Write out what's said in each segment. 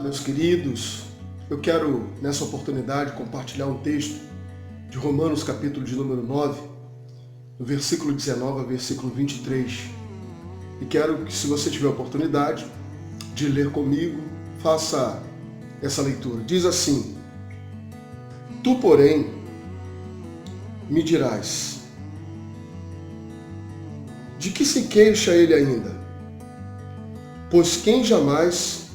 meus queridos. Eu quero, nessa oportunidade, compartilhar um texto de Romanos, capítulo de número 9, no versículo 19 ao versículo 23. E quero que, se você tiver a oportunidade de ler comigo, faça essa leitura. Diz assim: Tu, porém, me dirás, de que se queixa ele ainda? Pois quem jamais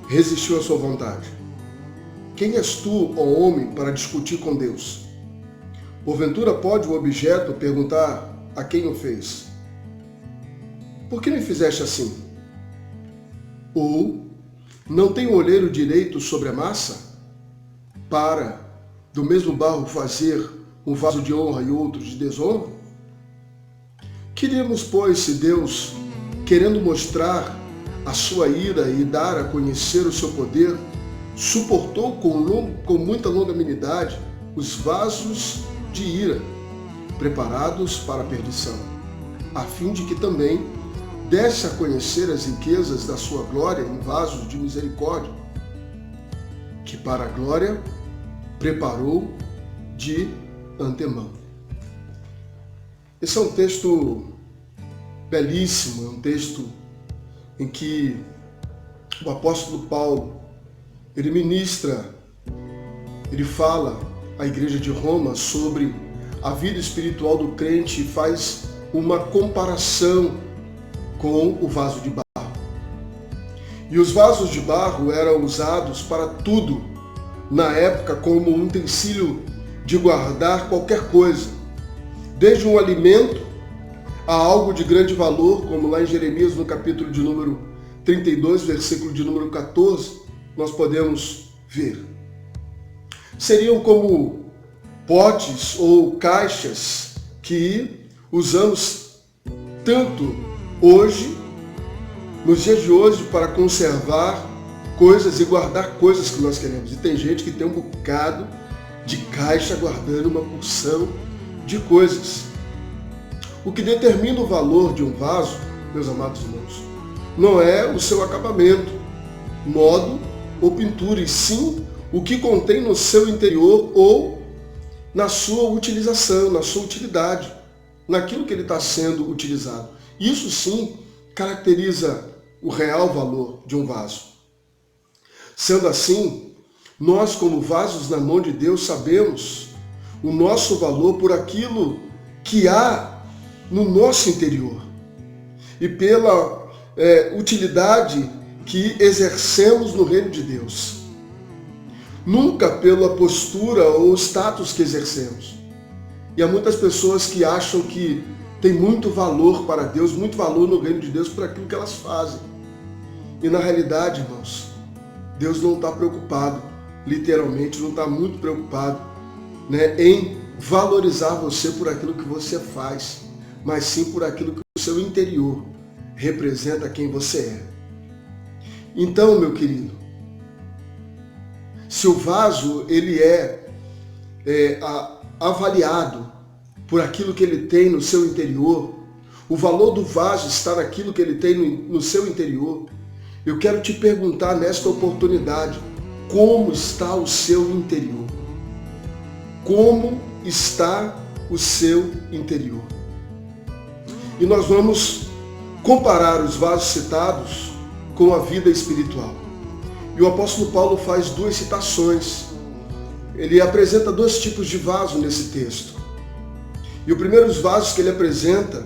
resistiu à sua vontade? Quem és tu, ó homem, para discutir com Deus? Porventura pode o objeto perguntar a quem o fez: Por que me fizeste assim? Ou não tem o olheiro direito sobre a massa, para do mesmo barro fazer um vaso de honra e outro de desonra? Queríamos, pois, se Deus, querendo mostrar a sua ira e dar a conhecer o seu poder, suportou com muita longanimidade os vasos de ira, preparados para a perdição, a fim de que também desse a conhecer as riquezas da sua glória em vasos de misericórdia, que para a glória preparou de antemão. Esse é um texto belíssimo, é um texto em que o apóstolo Paulo, ele ministra, ele fala à igreja de Roma sobre a vida espiritual do crente e faz uma comparação com o vaso de barro. E os vasos de barro eram usados para tudo na época como um utensílio de guardar qualquer coisa, desde um alimento a algo de grande valor, como lá em Jeremias, no capítulo de número 32, versículo de número 14, nós podemos ver. Seriam como potes ou caixas que usamos tanto hoje, nos dias de hoje, para conservar coisas e guardar coisas que nós queremos. E tem gente que tem um bocado de caixa guardando uma porção de coisas. O que determina o valor de um vaso, meus amados irmãos, não é o seu acabamento, modo ou pintura, e sim o que contém no seu interior ou na sua utilização, na sua utilidade, naquilo que ele está sendo utilizado. Isso sim caracteriza o real valor de um vaso. Sendo assim, nós, como vasos na mão de Deus, sabemos o nosso valor por aquilo que há no nosso interior e pela utilidade que exercemos no reino de Deus. Nunca pela postura ou status que exercemos. E há muitas pessoas que acham que tem muito valor para Deus, muito valor no reino de Deus por aquilo que elas fazem. E na realidade, irmãos, Deus não está preocupado, literalmente não está muito preocupado, em valorizar você por aquilo que você faz, mas sim por aquilo que o seu interior representa quem você é. Então, meu querido, se o vaso ele é avaliado por aquilo que ele tem no seu interior, o valor do vaso está naquilo que ele tem no seu interior, eu quero te perguntar nesta oportunidade, como está o seu interior? Como está o seu interior? E nós vamos comparar os vasos citados com a vida espiritual. E o apóstolo Paulo faz duas citações. Ele apresenta dois tipos de vaso nesse texto. E o primeiro vaso que ele apresenta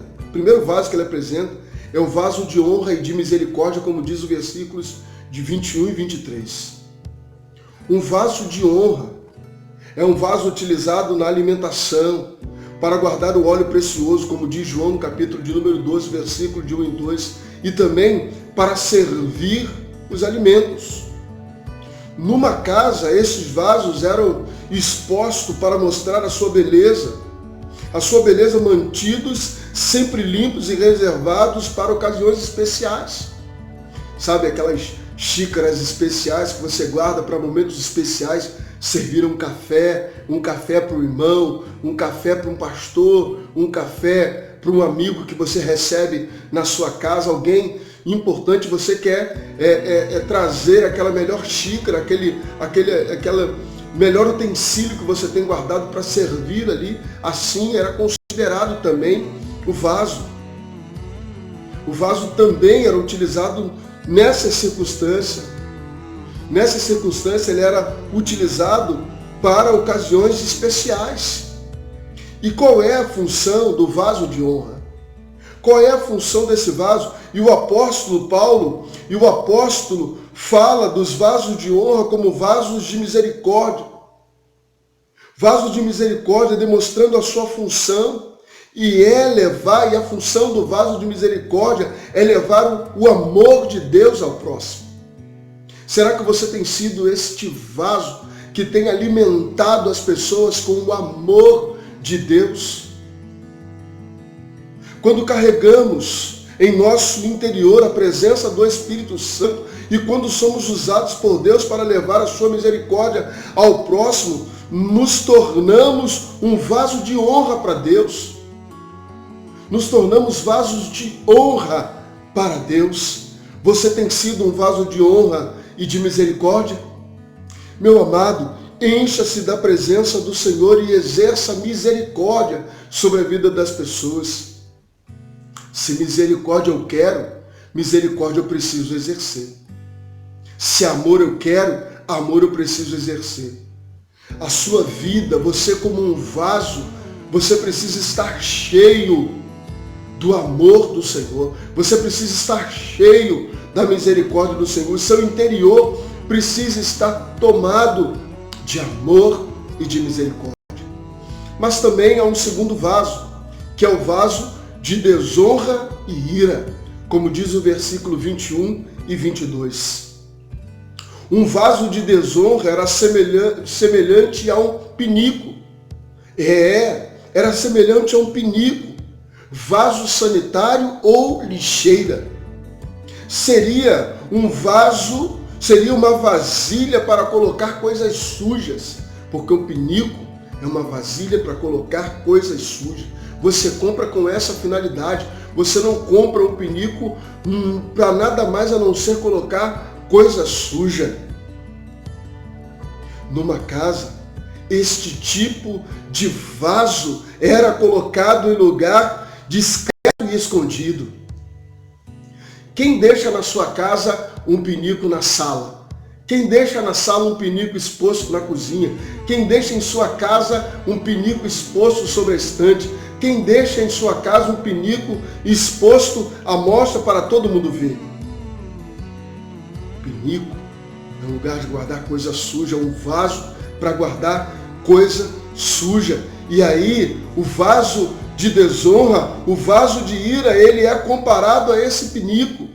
é o vaso de honra e de misericórdia, como diz os versículos de 21 e 23. Um vaso de honra é um vaso utilizado na alimentação, para guardar o óleo precioso, como diz João no capítulo de número 12, versículo de 1 e 2, e também para servir os alimentos. Numa casa, esses vasos eram expostos para mostrar a sua beleza mantidos sempre limpos e reservados para ocasiões especiais. Sabe, aquelas xícaras especiais que você guarda para momentos especiais, servir um café para o irmão, um café para um pastor, um café para um amigo que você recebe na sua casa, alguém importante, você quer trazer aquela melhor xícara, aquela melhor utensílio que você tem guardado para servir ali. Assim era considerado também o vaso. O vaso também era utilizado nessa circunstância. Nessa circunstância ele era utilizado para ocasiões especiais. E qual é a função do vaso de honra? Qual é a função desse vaso? E o apóstolo Paulo, fala dos vasos de honra como vasos de misericórdia. Vasos de misericórdia demonstrando a sua função. E a função do vaso de misericórdia é levar o amor de Deus ao próximo. Será que você tem sido este vaso que tem alimentado as pessoas com o amor de Deus? Quando carregamos em nosso interior a presença do Espírito Santo e quando somos usados por Deus para levar a sua misericórdia ao próximo, nos tornamos um vaso de honra para Deus. Nos tornamos vasos de honra para Deus. Você tem sido um vaso de honra e de misericórdia? Meu amado, encha-se da presença do Senhor e exerça misericórdia sobre a vida das pessoas. Se misericórdia eu quero, misericórdia eu preciso exercer. Se amor eu quero, amor eu preciso exercer. A sua vida, você como um vaso, você precisa estar cheio do amor do Senhor. Você precisa estar cheio da misericórdia do Senhor. O seu interior precisa estar tomado de amor e de misericórdia. Mas também há um segundo vaso, que é o vaso de desonra e ira, como diz o versículo 21 e 22. Um vaso de desonra era semelhante a um pinico. Era semelhante a um pinico, vaso sanitário ou lixeira. Seria uma vasilha para colocar coisas sujas, porque o pinico é uma vasilha para colocar coisas sujas. Você compra com essa finalidade. Você não compra um pinico para nada mais a não ser colocar coisa suja. Numa casa, este tipo de vaso era colocado em lugar discreto e escondido. Quem deixa na sua casa um pinico na sala? Quem deixa na sala um pinico exposto na cozinha? Quem deixa em sua casa um pinico exposto sobre a estante? Quem deixa em sua casa um pinico exposto à mostra para todo mundo ver? Pinico é um lugar de guardar coisa suja, um vaso para guardar coisa suja. E aí, o vaso de desonra, o vaso de ira, ele é comparado a esse pinico.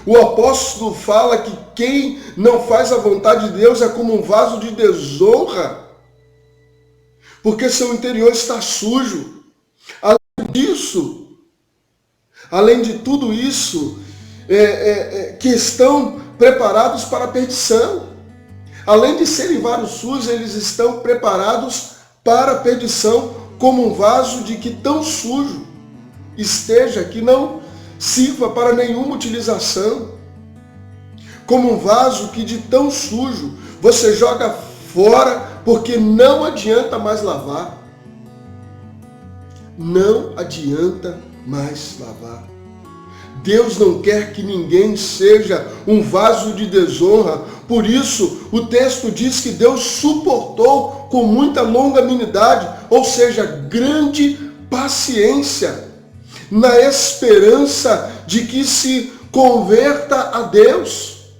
O apóstolo fala que quem não faz a vontade de Deus é como um vaso de desonra, porque seu interior está sujo. Além de tudo isso, que estão preparados para a perdição. Além de serem vasos sujos, eles estão preparados para a perdição, como um vaso de que tão sujo esteja, que não sirva para nenhuma utilização. Como um vaso que de tão sujo você joga fora, porque não adianta mais lavar. Não adianta mais lavar. Deus não quer que ninguém seja um vaso de desonra. Por isso, o texto diz que Deus suportou com muita longanimidade, ou seja, grande paciência, na esperança de que se converta a Deus,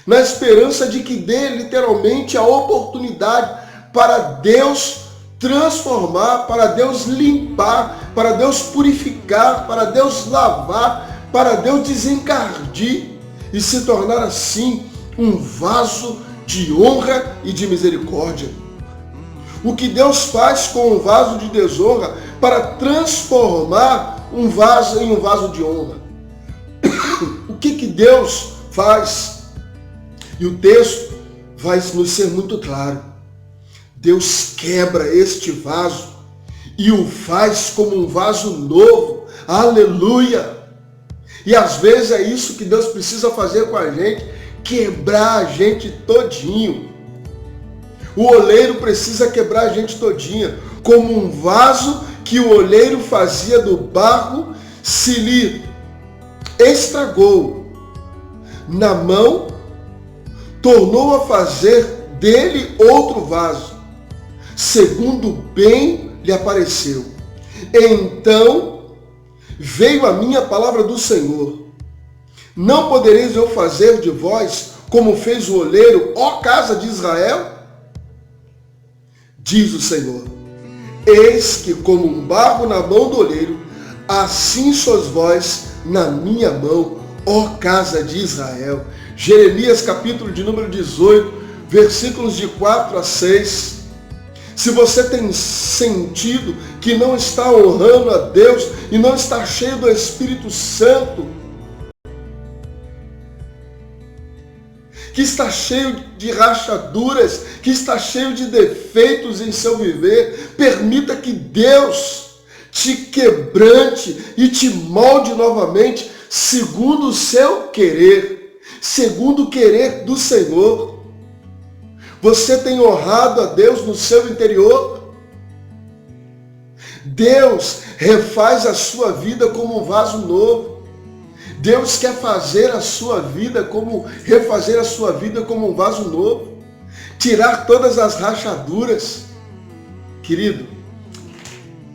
na esperança de que dê literalmente a oportunidade para Deus transformar, para Deus limpar, para Deus purificar, para Deus lavar, para Deus desencardir e se tornar assim um vaso de honra e de misericórdia. O que Deus faz com um vaso de desonra para transformar um vaso em um vaso de honra? O que Deus faz? E o texto vai nos ser muito claro. Deus quebra este vaso e o faz como um vaso novo. Aleluia! E às vezes é isso que Deus precisa fazer com a gente, quebrar a gente todinho. O oleiro precisa quebrar a gente todinha, como um vaso que o oleiro fazia do barro, se lhe estragou na mão, tornou a fazer dele outro vaso, segundo bem lhe apareceu. Então veio a minha palavra do Senhor: não podereis eu fazer de vós como fez o oleiro, ó casa de Israel? Diz o Senhor: eis que como um barro na mão do oleiro, assim sois vós na minha mão, ó casa de Israel. Jeremias capítulo de número 18, versículos de 4 a 6. Se você tem sentido que não está honrando a Deus e não está cheio do Espírito Santo, que está cheio de rachaduras, que está cheio de defeitos em seu viver, permita que Deus te quebrante e te molde novamente, segundo o seu querer, segundo o querer do Senhor. Você tem honrado a Deus no seu interior? Deus refaz a sua vida como um vaso novo. Deus quer fazer a sua vida refazer a sua vida como um vaso novo. Tirar todas as rachaduras. Querido,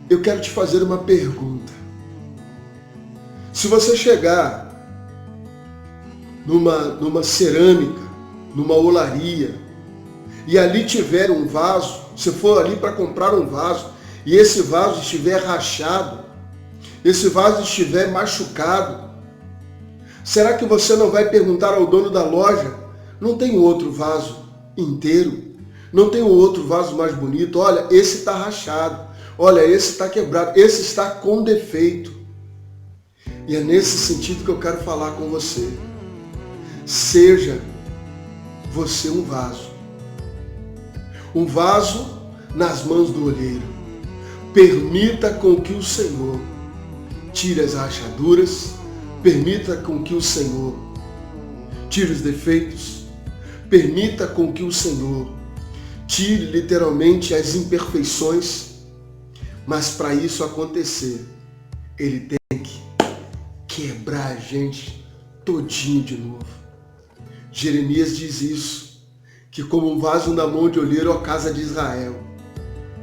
eu quero te fazer uma pergunta. Se você chegar numa cerâmica, numa olaria, e ali tiver um vaso, se for ali para comprar um vaso, e esse vaso estiver rachado, esse vaso estiver machucado, será que você não vai perguntar ao dono da loja: não tem outro vaso inteiro? Não tem outro vaso mais bonito? Olha, esse está rachado. Olha, esse está quebrado. Esse está com defeito. E é nesse sentido que eu quero falar com você. Seja você um vaso. Um vaso nas mãos do olheiro. Permita com que o Senhor tire as rachaduras. Permita com que o Senhor tire os defeitos. Permita com que o Senhor tire literalmente as imperfeições. Mas para isso acontecer, Ele tem que quebrar a gente todinho de novo. Jeremias diz isso, que como um vaso na mão de olheiro, ó casa de Israel,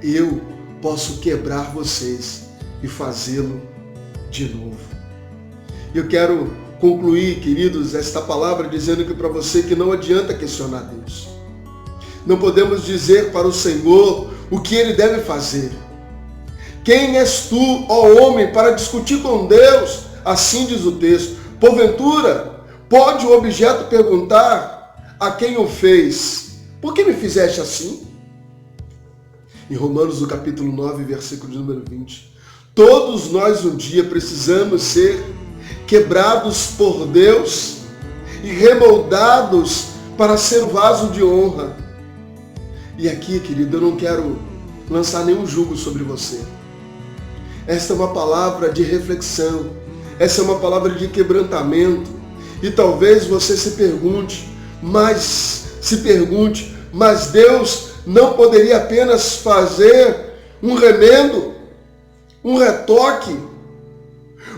eu posso quebrar vocês e fazê-lo de novo. Eu quero concluir, queridos, esta palavra dizendo que para você que não adianta questionar Deus. Não podemos dizer para o Senhor o que Ele deve fazer. Quem és tu, ó homem, para discutir com Deus? Assim diz o texto. Porventura, pode o objeto perguntar a quem o fez: por que me fizeste assim? Em Romanos, no capítulo 9, versículo de número 20. Todos nós um dia precisamos ser quebrados por Deus e remoldados para ser um vaso de honra. E aqui, querido, eu não quero lançar nenhum jugo sobre você. Esta é uma palavra de reflexão. Essa é uma palavra de quebrantamento. E talvez você se pergunte, mas Deus não poderia apenas fazer um remendo, um retoque,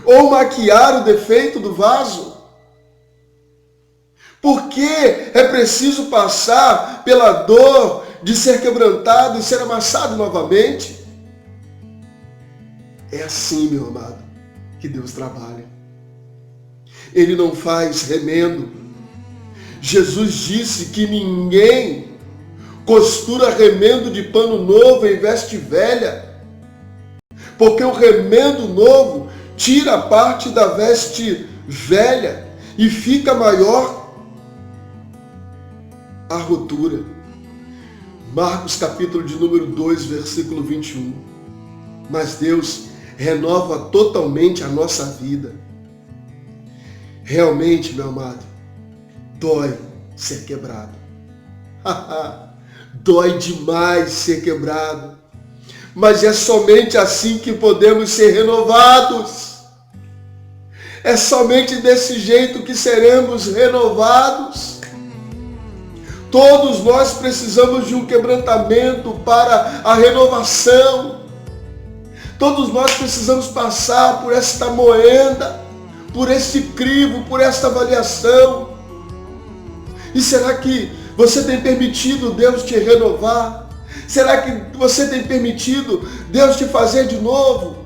ou maquiar o defeito do vaso? Por que é preciso passar pela dor de ser quebrantado e ser amassado novamente? É assim, meu amado, que Deus trabalha. Ele não faz remendo. Jesus disse que ninguém costura remendo de pano novo em veste velha, porque o remendo novo tira a parte da veste velha e fica maior a rotura. Marcos capítulo de número 2, versículo 21. Mas Deus renova totalmente a nossa vida. Realmente, meu amado, dói ser quebrado. Dói demais ser quebrado. Mas é somente assim que podemos ser renovados. É somente desse jeito que seremos renovados. Todos nós precisamos de um quebrantamento para a renovação. Todos nós precisamos passar por esta moenda, por este crivo, por esta avaliação. E será que você tem permitido Deus te renovar? Será que você tem permitido Deus te fazer de novo?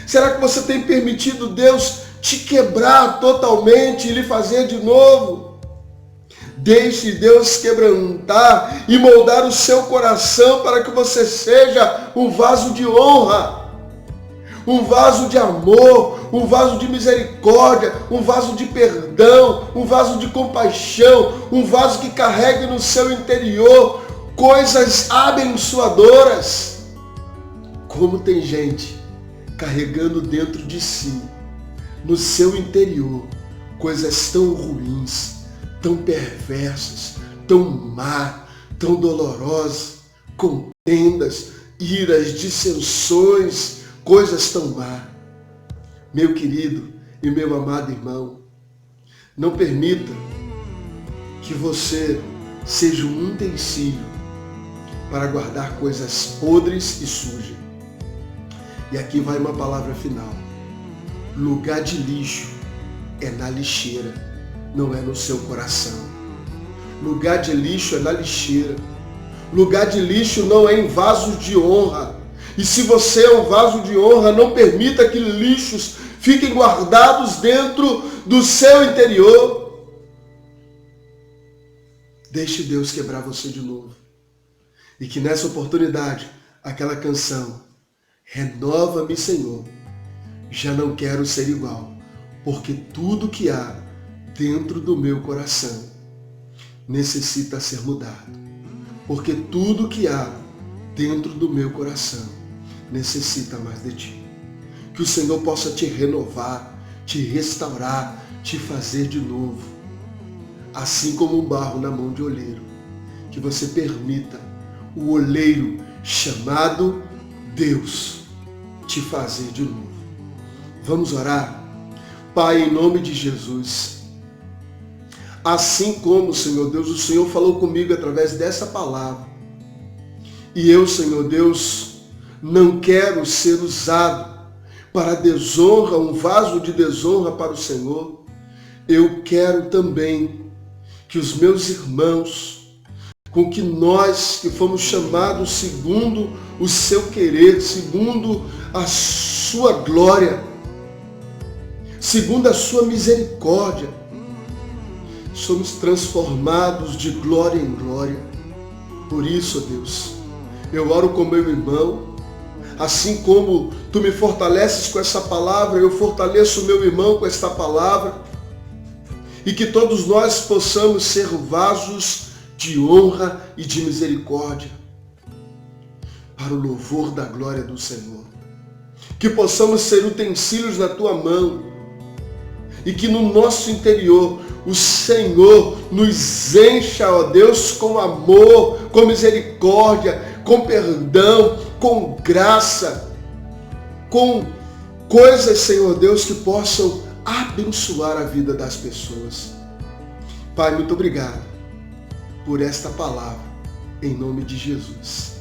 Será que você tem permitido Deus te quebrar totalmente e lhe fazer de novo? Deixe Deus quebrantar e moldar o seu coração para que você seja um vaso de honra, um vaso de amor, um vaso de misericórdia, um vaso de perdão, um vaso de compaixão, um vaso que carregue no seu interior coisas abençoadoras. Como tem gente carregando dentro de si, no seu interior, coisas tão ruins, tão perversas, tão má, tão dolorosas, contendas, iras, dissensões, coisas tão má. Meu querido e meu amado irmão, não permita que você seja um utensílio para guardar coisas podres e sujas. E aqui vai uma palavra final. Lugar de lixo é na lixeira, não é no seu coração. Lugar de lixo é na lixeira. Lugar de lixo não é em vasos de honra. E se você é um vaso de honra, não permita que lixos fiquem guardados dentro do seu interior. Deixe Deus quebrar você de novo. E que nessa oportunidade, aquela canção, renova-me, Senhor, já não quero ser igual, porque tudo que há dentro do meu coração necessita ser mudado. Porque tudo que há dentro do meu coração necessita mais de ti. Que o Senhor possa te renovar, te restaurar, te fazer de novo. Assim como um barro na mão de oleiro. Que você permita o oleiro chamado Deus te fazer de novo. Vamos orar? Pai, em nome de Jesus, assim como, Senhor Deus, o Senhor falou comigo através dessa palavra, e eu, Senhor Deus, não quero ser usado para desonra, um vaso de desonra para o Senhor, eu quero também que os meus irmãos, com que nós que fomos chamados segundo o seu querer, segundo a sua glória, segundo a sua misericórdia, somos transformados de glória em glória. Por isso, Deus, eu oro com meu irmão, assim como tu me fortaleces com essa palavra, eu fortaleço o meu irmão com esta palavra, e que todos nós possamos ser vasos de honra e de misericórdia, para o louvor da glória do Senhor. Que possamos ser utensílios na tua mão, e que no nosso interior o Senhor nos encha, ó Deus, com amor, com misericórdia, com perdão, com graça, com coisas, Senhor Deus, que possam abençoar a vida das pessoas. Pai, muito obrigado por esta palavra, em nome de Jesus.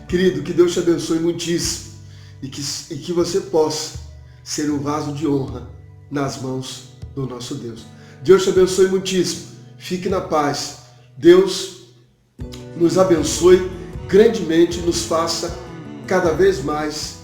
Querido, que Deus te abençoe muitíssimo e que você possa ser um vaso de honra nas mãos do nosso Deus. Deus te abençoe muitíssimo. Fique na paz. Deus nos abençoe grandemente, nos faça cada vez mais